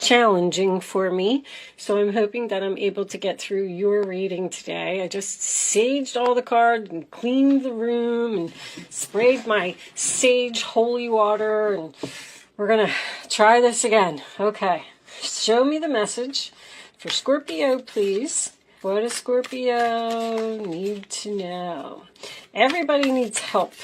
challenging for me. So I'm hoping that I'm able to get through your reading today. I just saged all the cards and cleaned the room and sprayed my sage holy water, and we're going to try this again. Okay. Show me the message for Scorpio, please. What does Scorpio need to know? Everybody needs help.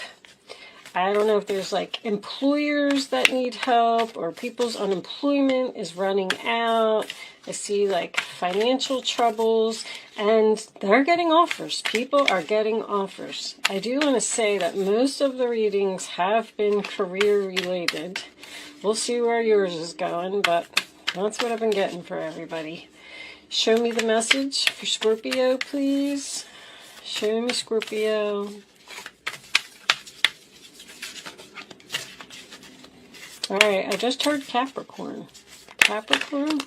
I don't know if there's like employers that need help or people's unemployment is running out. I see like financial troubles, and they're getting offers. People are getting offers. I do want to say that most of the readings have been career related. We'll see where yours is going, but that's what I've been getting for everybody. Show me the message for Scorpio, please. Show me Scorpio. Alright, I just heard Capricorn. Capricorn?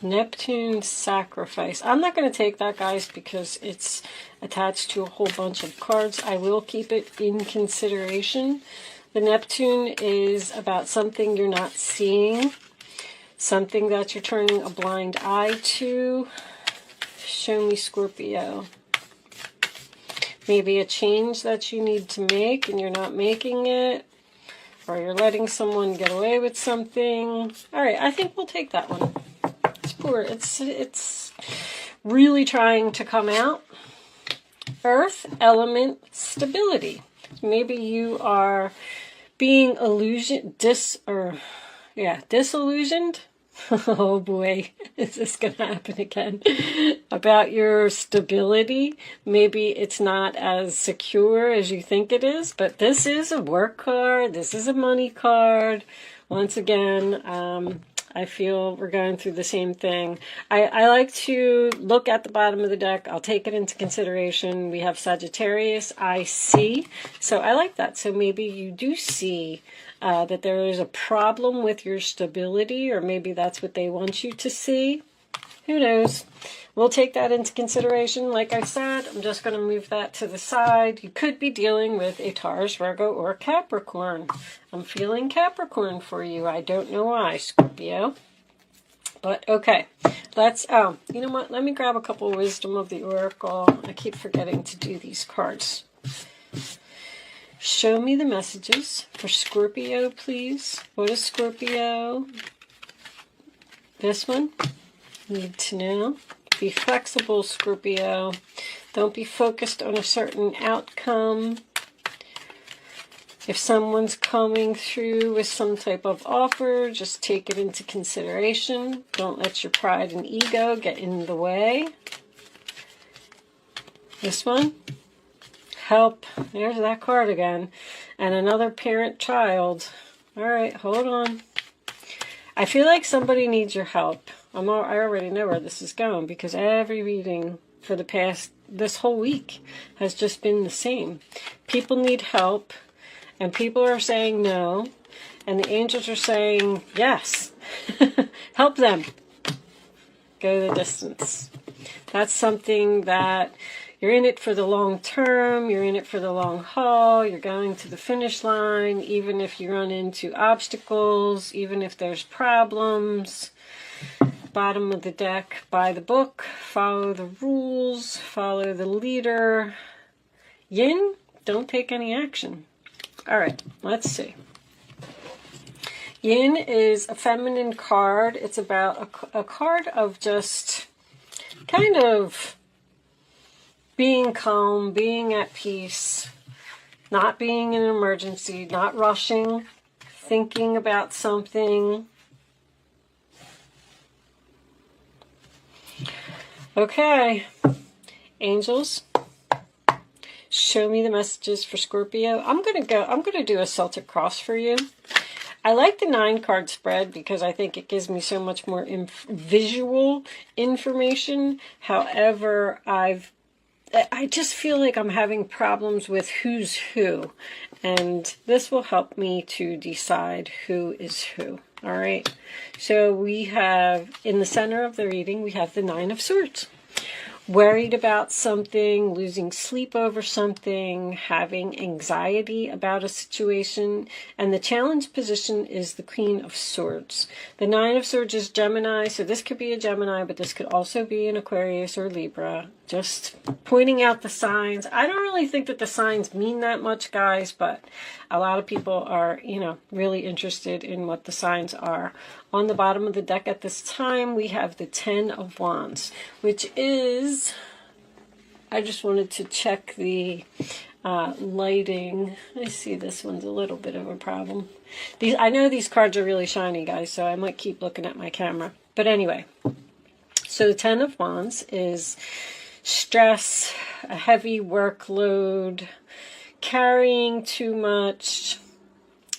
Neptune sacrifice. I'm not going to take that, guys, because it's attached to a whole bunch of cards. I will keep it in consideration. The Neptune is about something you're not seeing. Something that you're turning a blind eye to. Show me Scorpio. Maybe a change that you need to make and you're not making it. Or you're letting someone get away with something. Alright, I think we'll take that one. It's poor. It's really trying to come out. Earth, element, stability. Maybe you are being disillusioned. Oh boy, is this going to happen again? About your stability. Maybe it's not as secure as you think it is, but this is a work card. This is a money card. Once again, I feel we're going through the same thing. I like to look at the bottom of the deck. I'll take it into consideration. We have Sagittarius, I see. So I like that. So maybe you do see that there is a problem with your stability, or maybe that's what they want you to see. Who knows? We'll take that into consideration. Like I said, I'm just going to move that to the side. You could be dealing with a Taurus, Virgo, or Capricorn. I'm feeling Capricorn for you. I don't know why, Scorpio. But okay, let's, you know what? Let me grab a couple of Wisdom of the Oracle. I keep forgetting to do these cards. Show me the messages for Scorpio, please. What is Scorpio? This one? Need to know. Be flexible, Scorpio. Don't be focused on a certain outcome. If someone's coming through with some type of offer, just take it into consideration. Don't let your pride and ego get in the way. This one? Help. There's that card again. And another parent-child. Alright, hold on. I feel like somebody needs your help. I already know where this is going, because every reading for this whole week has just been the same. People need help, and people are saying no, and the angels are saying yes. Help them. Go the distance. That's something that you're in it for the long term, you're in it for the long haul, you're going to the finish line, even if you run into obstacles, even if there's problems. Bottom of the deck, by the book, follow the rules, follow the leader. Yin, don't take any action. Alright, let's see. Yin is a feminine card. It's about a card of just kind of being calm, being at peace, not being in an emergency, not rushing, thinking about something. Okay, angels, show me the messages for Scorpio. I'm going to do a Celtic cross for you. I like the 9-card spread because I think it gives me so much more visual information. However, I just feel like I'm having problems with who's who, and this will help me to decide who is who. All right, so we have, in the center of the reading, we have the 9 of Swords. worried about something, losing sleep over something, having anxiety about a situation. And the challenge position is the Queen of Swords. The Nine of Swords is Gemini, so this could be a Gemini, but this could also be an Aquarius or Libra. Just pointing out the signs. I don't really think that the signs mean that much, guys, but a lot of people are, really interested in what the signs are. On the bottom of the deck at this time, we have the Ten of Wands, which is, I just wanted to check the lighting. I see this one's a little bit of a problem. I know these cards are really shiny, guys, so I might keep looking at my camera. But anyway, so the Ten of Wands is stress, a heavy workload, carrying too much.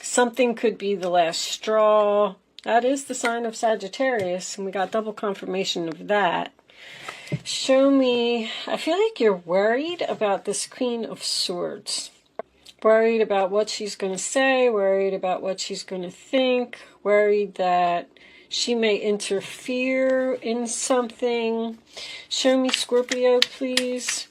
Something could be the last straw. That is the sign of Sagittarius, and we got double confirmation of that. Show me, I feel like you're worried about this Queen of Swords. Worried about what she's going to say, worried about what she's going to think, worried that she may interfere in something. Show me, Scorpio, please.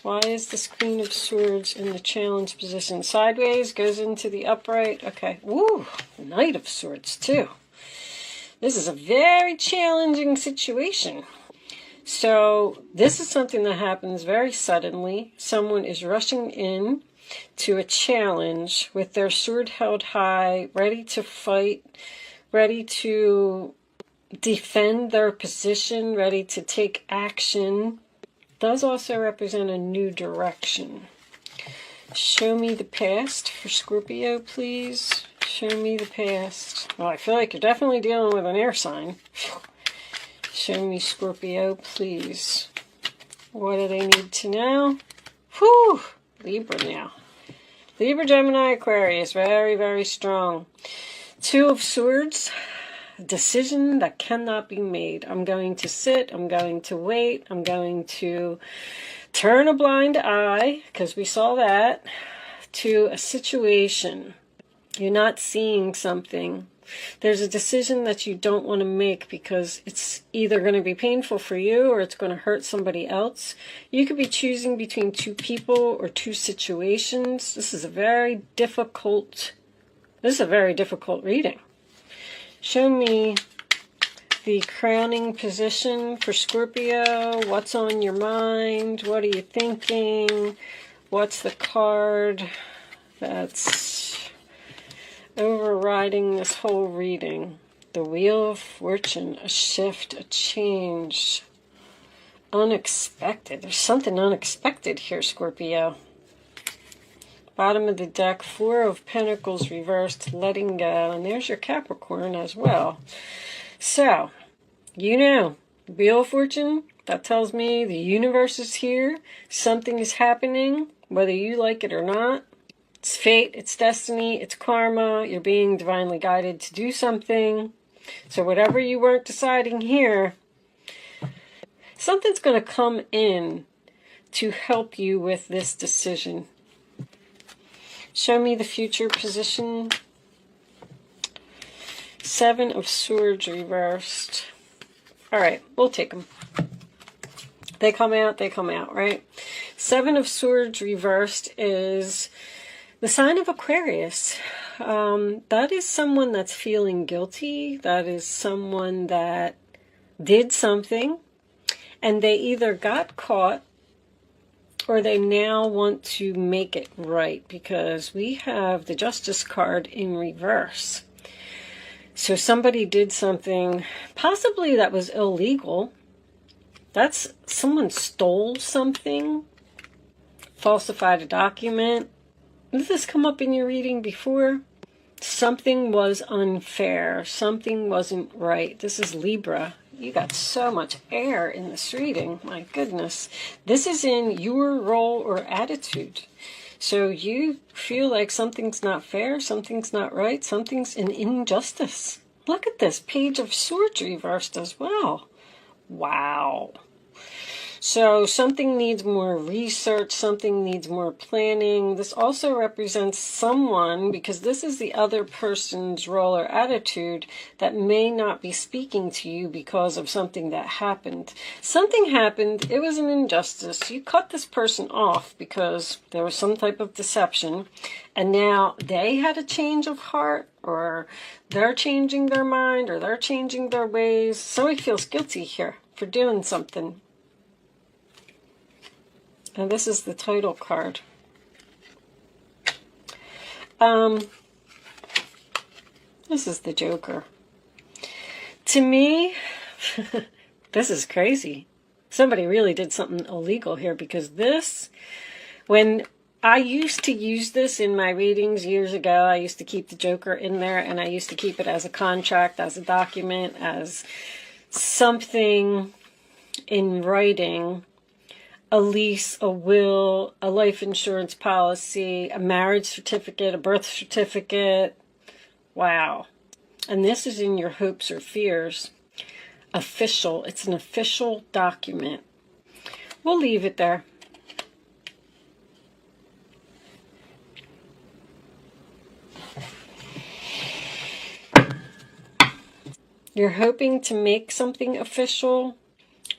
Why is this Queen of Swords in the challenge position? Sideways, goes into the upright. Okay. Woo! Knight of Swords, too. This is a very challenging situation. So, this is something that happens very suddenly. Someone is rushing in to a challenge with their sword held high, ready to fight, ready to defend their position, ready to take action. Does also represent a new direction. Show me the past for Scorpio, please. Show me the past. Well, I feel like you're definitely dealing with an air sign. Show me, Scorpio, please. What do they need to know? Whew! Libra now. Libra, Gemini, Aquarius. Very, very strong. Two of Swords. Decision that cannot be made. I'm going to sit, I'm going to wait, I'm going to turn a blind eye, because we saw that, to a situation. You're not seeing something. There's a decision that you don't want to make because it's either going to be painful for you or it's going to hurt somebody else. You could be choosing between two people or two situations. This is a very difficult reading. Show me the crowning position for Scorpio. What's on your mind? What are you thinking? What's the card that's overriding this whole reading? The Wheel of Fortune, a shift, a change. Unexpected. There's something unexpected here, Scorpio. Bottom of the deck, Four of Pentacles reversed, letting go. And there's your Capricorn as well. So, the Wheel of Fortune, that tells me the universe is here. Something is happening, whether you like it or not. It's fate, it's destiny, it's karma. You're being divinely guided to do something. So whatever you weren't deciding here, something's going to come in to help you with this decision. Show me the future position. Seven of Swords reversed. All right, we'll take them. They come out, right? Seven of Swords reversed is the sign of Aquarius. That is someone that's feeling guilty. That is someone that did something and they either got caught or they now want to make it right, because we have the Justice card in reverse. So somebody did something possibly that was illegal. That's someone stole something, falsified a document. Did this come up in your reading before? Something was unfair. Something wasn't right. This is Libra. You got so much air in this reading. My goodness. This is in your role or attitude. So you feel like something's not fair, something's not right, something's an injustice. Look at this. Page of Swords reversed as well. Wow. So something needs more research, something needs more planning. This also represents someone, because this is the other person's role or attitude, that may not be speaking to you because of something that happened. Something happened, it was an injustice. You cut this person off because there was some type of deception, and now they had a change of heart, or they're changing their mind, or they're changing their ways. Somebody feels guilty here for doing something. And this is the title card. This is the Joker. To me, this is crazy. Somebody really did something illegal here, because this, when I used to use this in my readings years ago, I used to keep the Joker in there, and I used to keep it as a contract, as a document, as something in writing. A lease, a will, a life insurance policy, a marriage certificate, a birth certificate. Wow. And this is in your hopes or fears. Official. It's an official document. We'll leave it there. You're hoping to make something official,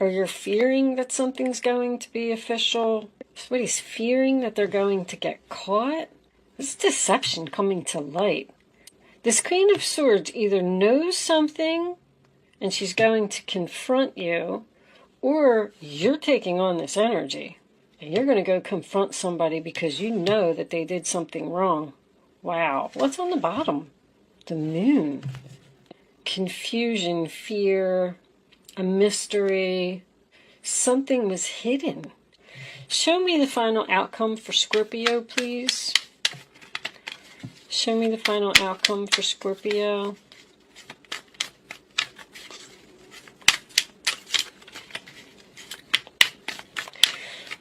or you're fearing that something's going to be official. Somebody's fearing that they're going to get caught. This is deception coming to light. This Queen of Swords either knows something and she's going to confront you, or you're taking on this energy and you're going to go confront somebody because you know that they did something wrong. Wow. What's on the bottom? The Moon. Confusion, fear, a mystery. Something was hidden. Show me the final outcome for Scorpio, please. Show me the final outcome for Scorpio.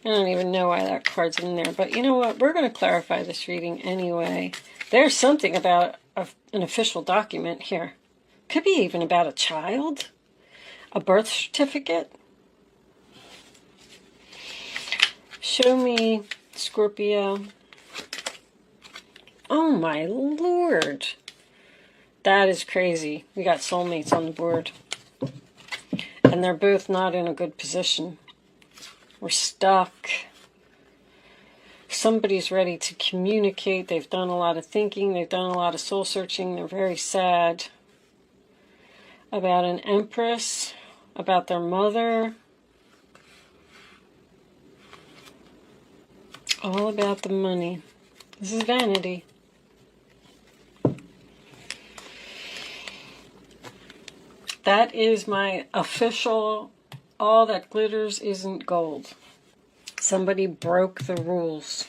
I don't even know why that card's in there, but you know what? We're going to clarify this reading anyway. There's something about an official document here. Could be even about a child, a birth certificate. Show me, Scorpio. Oh my Lord. That is crazy. We got soulmates on the board. And they're both not in a good position. We're stuck. Somebody's ready to communicate. They've done a lot of thinking. They've done a lot of soul searching. They're very sad about an Empress, about their mother. All about the money. This is vanity. That is my official, all that glitters isn't gold. Somebody broke the rules.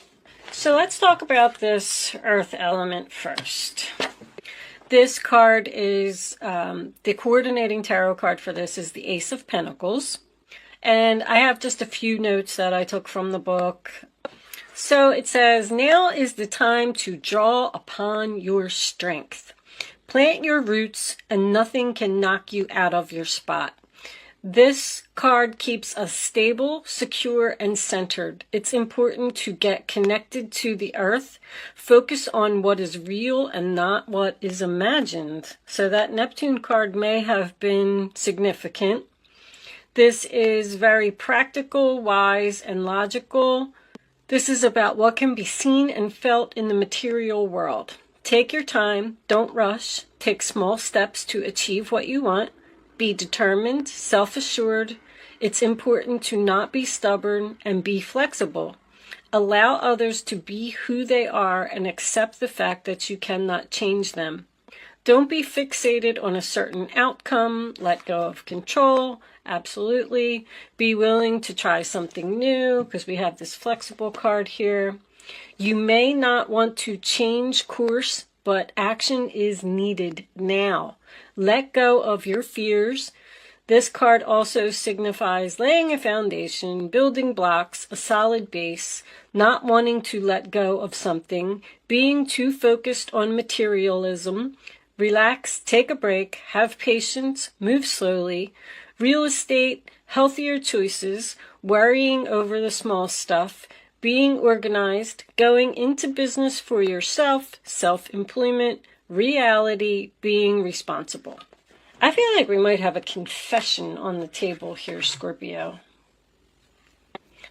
So let's talk about this earth element first. This card is, the coordinating tarot card for this is the Ace of Pentacles. And I have just a few notes that I took from the book. So it says, now is the time to draw upon your strength. Plant your roots and nothing can knock you out of your spot. This card keeps us stable, secure, and centered. It's important to get connected to the earth, focus on what is real and not what is imagined. So that Neptune card may have been significant. This is very practical, wise, and logical. This is about what can be seen and felt in the material world. Take your time, don't rush, take small steps to achieve what you want. Be determined, self-assured. It's important to not be stubborn and be flexible. Allow others to be who they are and accept the fact that you cannot change them. Don't be fixated on a certain outcome. Let go of control. Absolutely. Be willing to try something new, because we have this flexible card here. You may not want to change course, but action is needed now. Let go of your fears. This card also signifies laying a foundation, building blocks, a solid base, not wanting to let go of something, being too focused on materialism. Relax, take a break, have patience, move slowly. real estate, healthier choices, worrying over the small stuff, being organized, going into business for yourself, self-employment, reality, being responsible. I feel like we might have a confession on the table here, Scorpio.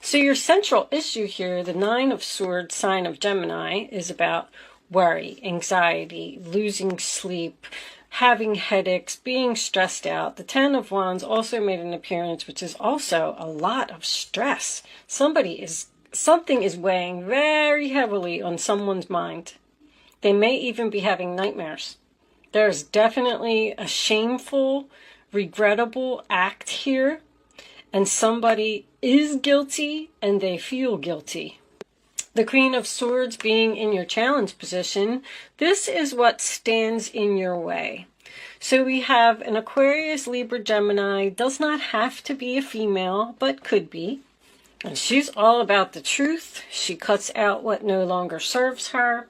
So your central issue here, the Nine of Swords, sign of Gemini, is about worry, anxiety, losing sleep, having headaches, being stressed out. The Ten of Wands also made an appearance, which is also a lot of stress. Something is weighing very heavily on someone's mind. They may even be having nightmares. There's definitely a shameful, regrettable act here, and somebody is guilty and they feel guilty. The Queen of Swords being in your challenge position, this is what stands in your way. So we have an Aquarius, Libra, Gemini, does not have to be a female, but could be. And she's all about the truth. She cuts out what no longer serves her.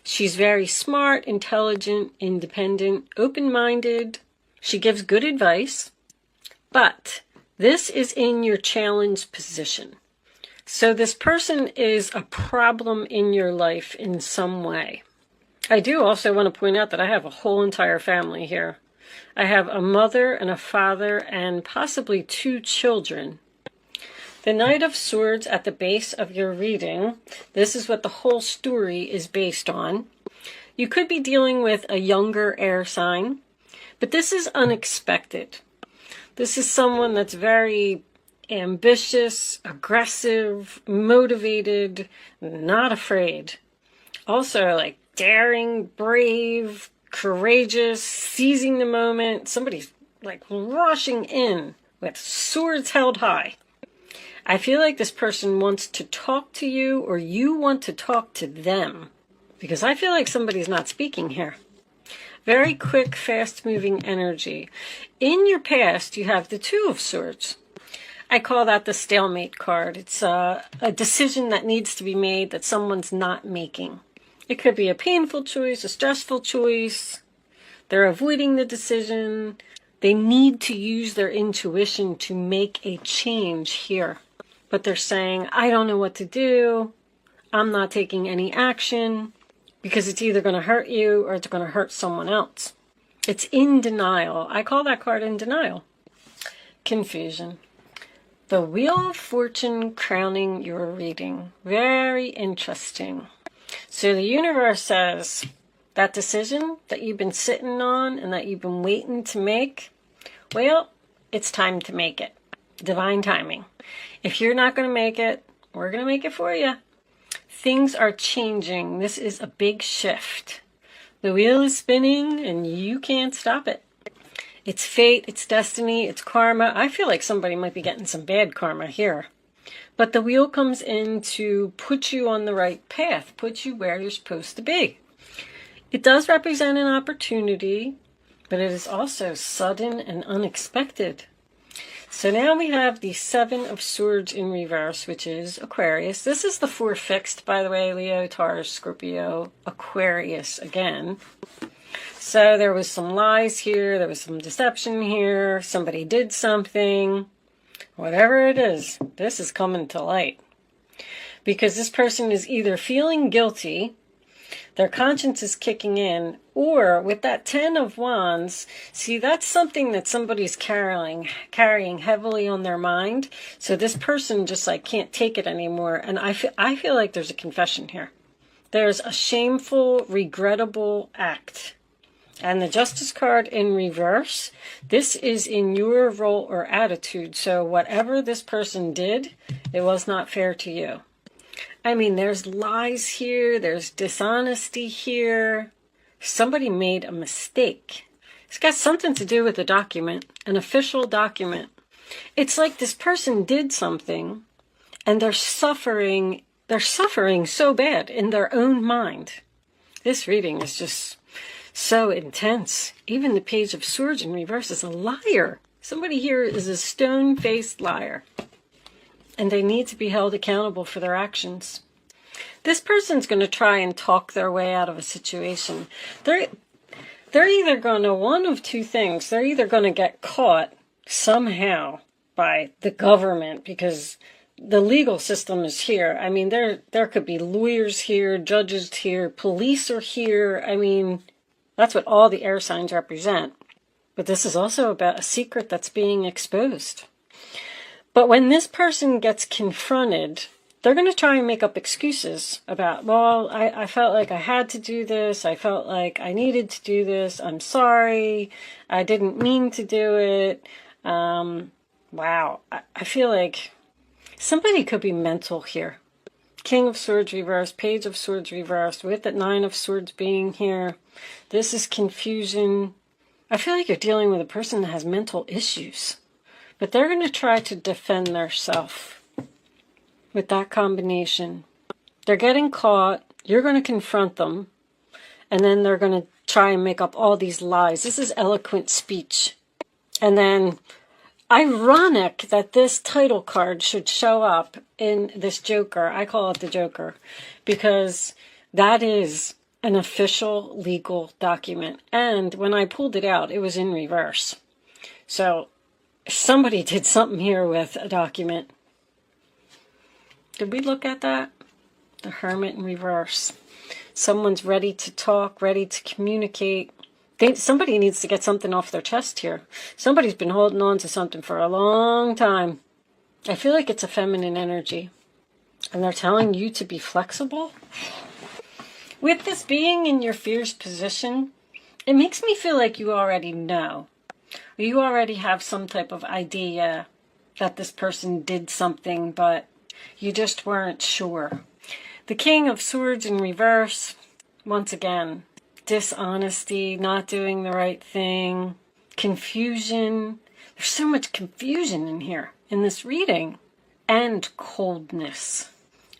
She's very smart, intelligent, independent, open-minded. She gives good advice. But this is in your challenge position. So this person is a problem in your life in some way. I do also want to point out that I have a whole entire family here. I have a mother and a father and possibly 2 children. The Knight of Swords at the base of your reading, this is what the whole story is based on. You could be dealing with a younger air sign, but this is unexpected. This is someone that's very ambitious, aggressive, motivated, not afraid. Also, like daring, brave, courageous, seizing the moment. Somebody's like rushing in with swords held high. I feel like this person wants to talk to you or you want to talk to them, because I feel like somebody's not speaking here. Very quick, fast-moving energy. In your past, you have the Two of Swords. I call that the stalemate card. It's a decision that needs to be made that someone's not making. It could be a painful choice, a stressful choice. They're avoiding the decision. They need to use their intuition to make a change here. But they're saying, I don't know what to do. I'm not taking any action because it's either going to hurt you or it's going to hurt someone else. It's in denial. I call that card in denial. Confusion. The Wheel of Fortune crowning your reading. Very interesting. So the universe says that decision that you've been sitting on and that you've been waiting to make, well, it's time to make it. Divine timing. If you're not going to make it, we're going to make it for you. Things are changing. This is a big shift. The wheel is spinning and you can't stop it. It's fate, it's destiny, it's karma. I feel like somebody might be getting some bad karma here. But the wheel comes in to put you on the right path, put you where you're supposed to be. It does represent an opportunity, but it is also sudden and unexpected. So now we have the Seven of Swords in reverse, which is Aquarius. This is the 4 fixed, by the way, Leo, Taurus, Scorpio, Aquarius again. So there was some lies here, there was some deception here, somebody did something. Whatever it is, this is coming to light. Because this person is either feeling guilty, their conscience is kicking in, or with that 10 of Wands, see, that's something that somebody's carrying heavily on their mind. So this person just like can't take it anymore. And I feel like there's a confession here. There's a shameful, regrettable act. And the Justice card in reverse, this is in your role or attitude. So whatever this person did, it was not fair to you. I mean, there's lies here, there's dishonesty here. Somebody made a mistake. It's got something to do with the document, an official document. It's like this person did something and they're suffering so bad in their own mind. This reading is just so intense. Even the Page of Swords in reverse is a liar. Somebody here is a stone-faced liar. And they need to be held accountable for their actions. This person's going to try and talk their way out of a situation. They're either going to, one of two things. They're either going to get caught somehow by the government, because the legal system is here. I mean, there could be lawyers here, judges here, police are here. I mean, that's what all the air signs represent. But this is also about a secret that's being exposed. But when this person gets confronted, they're going to try and make up excuses about, well, I felt like I had to do this. I felt like I needed to do this. I'm sorry. I didn't mean to do it. Wow. I feel like somebody could be mental here. King of Swords reversed, Page of Swords reversed, with the Nine of Swords being here. This is confusion. I feel like you're dealing with a person that has mental issues. But they're going to try to defend themselves with that combination. They're getting caught. You're going to confront them. And then they're going to try and make up all these lies. This is eloquent speech. And then, ironic that this title card should show up in this Joker. I call it the Joker. Because that is an official legal document. And when I pulled it out, it was in reverse. So somebody did something here with a document. Did we look at that? The Hermit in reverse. Someone's ready to talk, ready to communicate. Somebody needs to get something off their chest here. Somebody's been holding on to something for a long time. I feel like it's a feminine energy. And they're telling you to be flexible. With this being in your fierce position, it makes me feel like you already know. You already have some type of idea that this person did something, but you just weren't sure. The King of Swords in reverse, once again, dishonesty, not doing the right thing, confusion. There's so much confusion in here, in this reading, and coldness.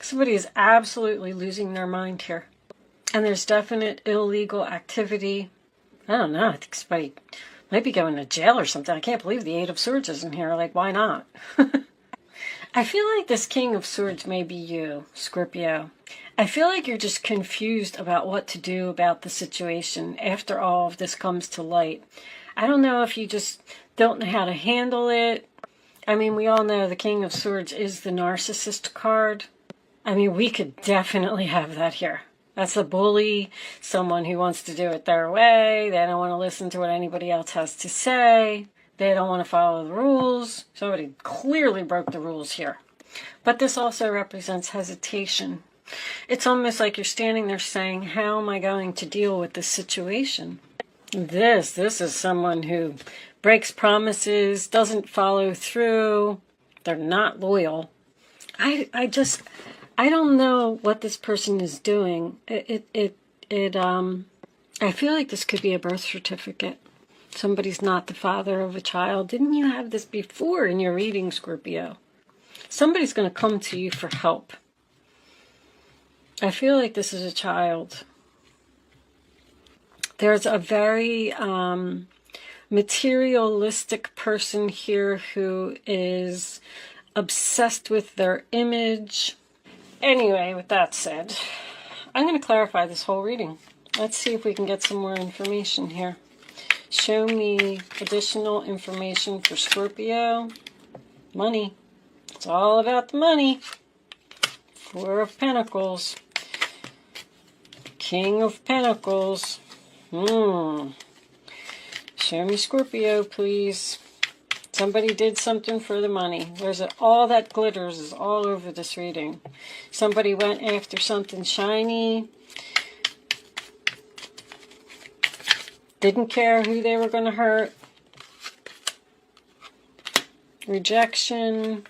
Somebody is absolutely losing their mind here. And there's definite illegal activity. I don't know, I think somebody might be going to jail or something. I can't believe the Eight of Swords isn't here. Like, why not? I feel like this King of Swords may be you, Scorpio. I feel like you're just confused about what to do about the situation after all of this comes to light. I don't know if you just don't know how to handle it. I mean, we all know the King of Swords is the narcissist card. I mean, we could definitely have that here. That's a bully, someone who wants to do it their way. They don't want to listen to what anybody else has to say. They don't want to follow the rules. Somebody clearly broke the rules here. But this also represents hesitation. It's almost like you're standing there saying, how am I going to deal with this situation? This is someone who breaks promises, doesn't follow through. They're not loyal. I don't know what this person is doing. I feel like this could be a birth certificate. Somebody's not the father of a child. Didn't you have this before in your reading, Scorpio? Somebody's going to come to you for help. I feel like this is a child. There's a very materialistic person here who is obsessed with their image. Anyway, with that said, I'm going to clarify this whole reading. Let's see if we can get some more information here. Show me additional information for Scorpio. Money. It's all about the money. Four of Pentacles. King of Pentacles. Show me Scorpio, please. Somebody did something for the money. All that glitters is all over this reading. Somebody went after something shiny. Didn't care who they were going to hurt. Rejection.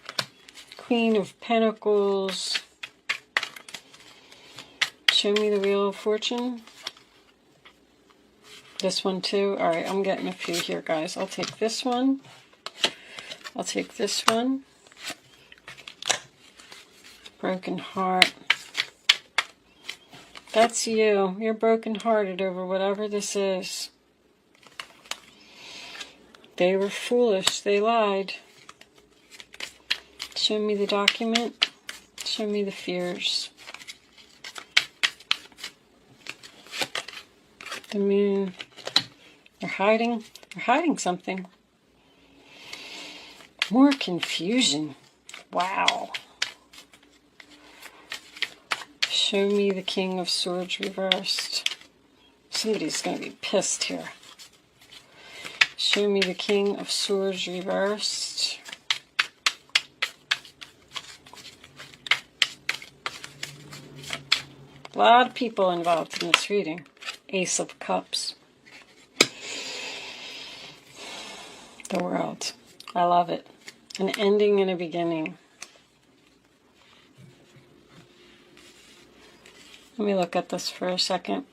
Queen of Pentacles. Show me the Wheel of Fortune. This one too. Alright, I'm getting a few here, guys. I'll take this one. I'll take this one. Broken heart. That's you. You're brokenhearted over whatever this is. They were foolish. They lied. Show me the document. Show me the fears. The Moon. They're hiding. They're hiding something. More confusion. Wow. Show me the King of Swords reversed. Somebody's going to be pissed here. Show me the King of Swords reversed. A lot of people involved in this reading. Ace of Cups. The World. I love it. An ending and a beginning. Let me look at this for a second.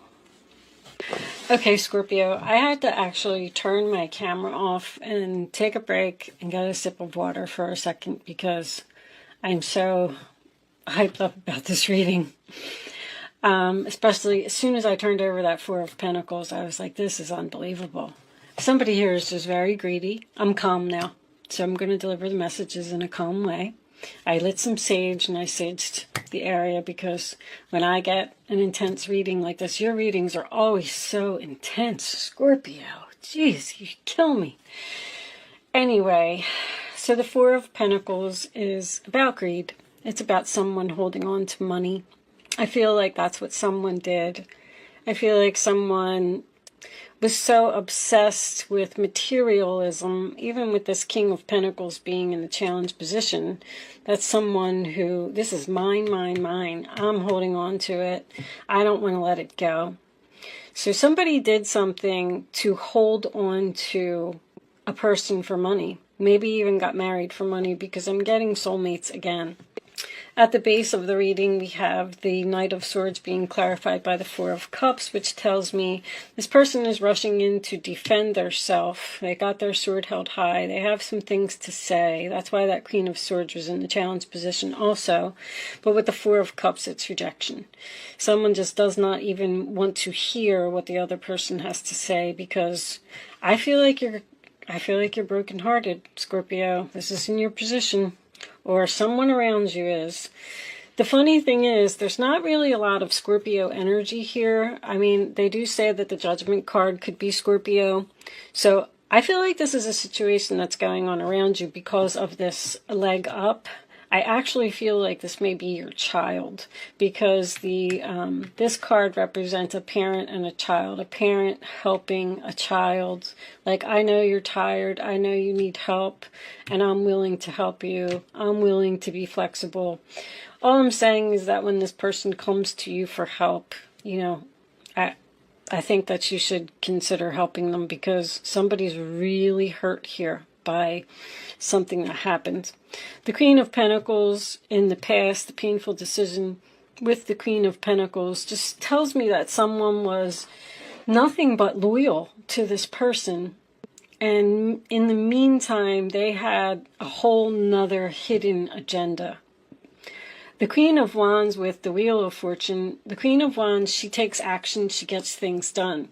Okay, Scorpio, I had to actually turn my camera off and take a break and get a sip of water for a second because I'm so hyped up about this reading. Especially as soon as I turned over that Four of Pentacles, I was like, this is unbelievable. Somebody here is just very greedy. I'm calm now, so I'm going to deliver the messages in a calm way. I lit some sage and I saged the area because when I get an intense reading like this, your readings are always so intense, Scorpio. Jeez, you kill me. Anyway, so the Four of Pentacles is about greed. It's about someone holding on to money. I feel like that's what someone did. I feel like someone was so obsessed with materialism, even with this King of Pentacles being in the challenge position, that's someone who, this is mine, mine, mine. I'm holding on to it. I don't want to let it go. So somebody did something to hold on to a person for money. Maybe even got married for money because I'm getting soulmates again. At the base of the reading, we have the Knight of Swords being clarified by the Four of Cups, which tells me this person is rushing in to defend their self. They got their sword held high. They have some things to say. That's why that Queen of Swords was in the challenge position also. But with the Four of Cups, it's rejection. Someone just does not even want to hear what the other person has to say because I feel like you're brokenhearted, Scorpio. This is in your position. Or someone around you is. The funny thing is, there's not really a lot of Scorpio energy here. I mean, they do say that the Judgment card could be Scorpio. So I feel like this is a situation that's going on around you because of this leg up. I actually feel like this may be your child because this card represents a parent and a child. A parent helping a child. Like, I know you're tired. I know you need help. And I'm willing to help you. I'm willing to be flexible. All I'm saying is that when this person comes to you for help, you know, I think that you should consider helping them because somebody's really hurt here by something that happened. The Queen of Pentacles in the past, the painful decision with the Queen of Pentacles just tells me that someone was nothing but loyal to this person. And in the meantime, they had a whole nother hidden agenda. The Queen of Wands with the Wheel of Fortune, the Queen of Wands, she takes action, she gets things done.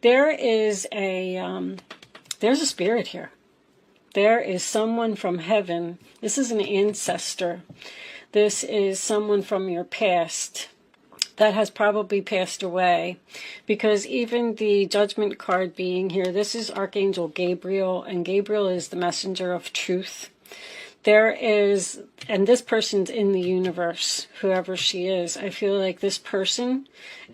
There's a spirit here. There is someone from heaven. This is an ancestor. This is someone from your past that has probably passed away. Because even the Judgment card being here, this is Archangel Gabriel, and Gabriel is the messenger of truth. There is, and this person's in the universe, whoever she is. I feel like this person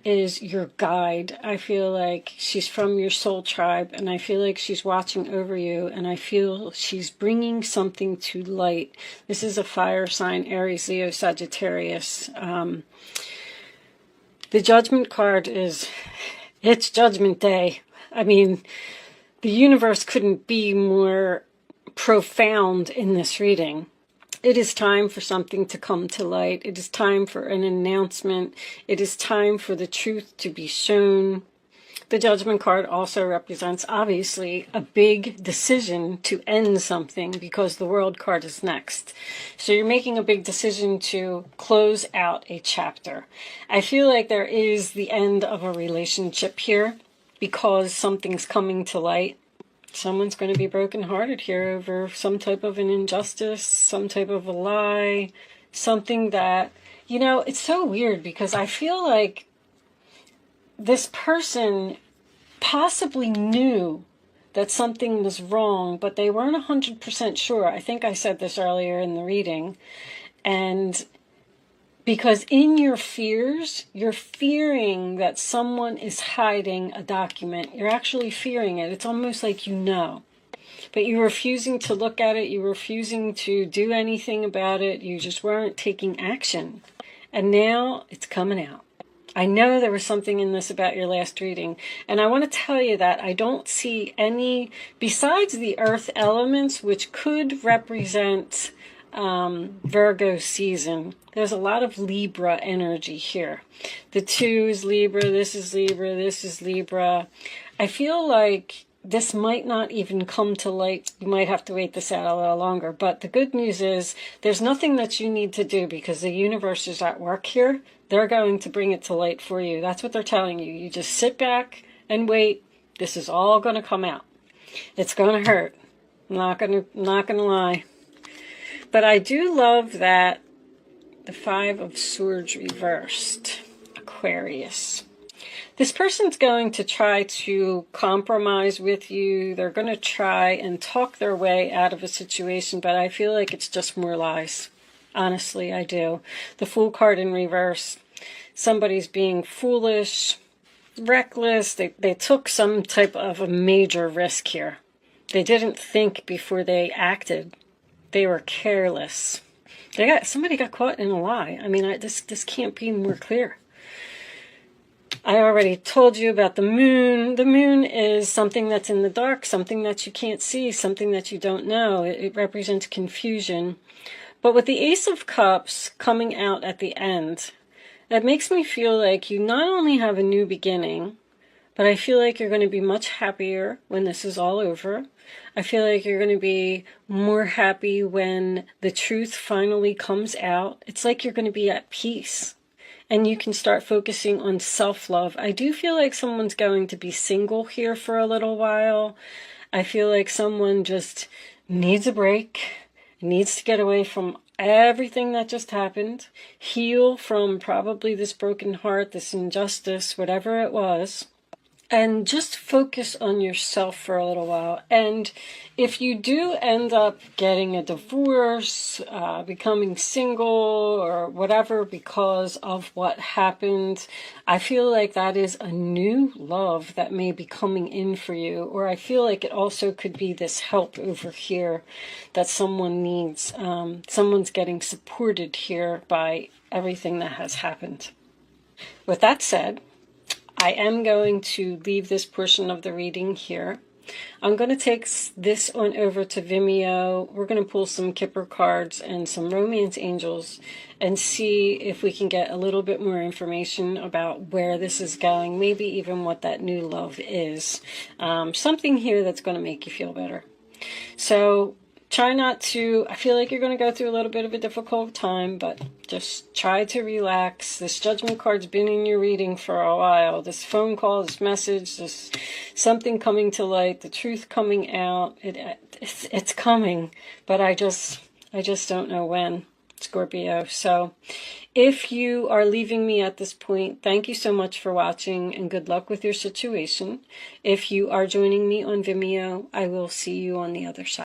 is your guide. I feel like she's from your soul tribe, and I feel like she's watching over you, and I feel she's bringing something to light. This is a fire sign, Aries, Leo, Sagittarius. The Judgment card is, it's Judgment Day. I mean, the universe couldn't be more profound in this reading. It is time for something to come to light. It is time for an announcement. It is time for the truth to be shown. The Judgment card also represents, obviously, a big decision to end something because the World card is next. So you're making a big decision to close out a chapter. I feel like there is the end of a relationship here because something's coming to light. Someone's going to be brokenhearted here over some type of an injustice, some type of a lie, something that, you know, it's so weird because I feel like this person possibly knew that something was wrong, but they weren't 100% sure. I think I said this earlier in the reading. And because in your fears, you're fearing that someone is hiding a document. You're actually fearing it. It's almost like you know. But you're refusing to look at it. You're refusing to do anything about it. You just weren't taking action. And now it's coming out. I know there was something in this about your last reading. And I want to tell you that I don't see any, besides the earth elements, which could represent Virgo season. There's a lot of Libra energy here. The 2 is Libra, this is Libra, this is Libra. I feel like this might not even come to light. You might have to wait this out a little longer. But the good news is there's nothing that you need to do because the universe is at work here. They're going to bring it to light for you. That's what they're telling you. You just sit back and wait. This is all going to come out. It's going to hurt. I'm not going to lie. But I do love that the 5 of Swords reversed, Aquarius. This person's going to try to compromise with you. They're going to try and talk their way out of a situation, but I feel like it's just more lies. Honestly, I do. The Fool card in reverse. Somebody's being foolish, reckless. They took some type of a major risk here. They didn't think before they acted. They were careless. Somebody got caught in a lie. I mean, this can't be more clear. I already told you about the moon. The moon is something that's in the dark, something that you can't see, something that you don't know. It represents confusion. But with the Ace of Cups coming out at the end, that makes me feel like you not only have a new beginning, but I feel like you're going to be much happier when this is all over. I feel like you're going to be more happy when the truth finally comes out. It's like you're going to be at peace. And you can start focusing on self-love. I do feel like someone's going to be single here for a little while. I feel like someone just needs a break, needs to get away from everything that just happened, heal from probably this broken heart, this injustice, whatever it was, and just focus on yourself for a little while. And if you do end up getting a divorce, becoming single or whatever because of what happened, I feel like that is a new love that may be coming in for you. Or I feel like it also could be this help over here that someone needs. Someone's getting supported here by everything that has happened. With that said, I am going to leave this portion of the reading here. I'm going to take this on over to Vimeo. We're going to pull some Kipper cards and some romance angels and see if we can get a little bit more information about where this is going, maybe even what that new love is. Something here that's going to make you feel better. So try not to, I feel like you're going to go through a little bit of a difficult time, but just try to relax. This Judgment card's been in your reading for a while. This phone call, this message, this something coming to light, the truth coming out. It's coming, but I just don't know when, Scorpio. So if you are leaving me at this point, thank you so much for watching and good luck with your situation. If you are joining me on Vimeo, I will see you on the other side.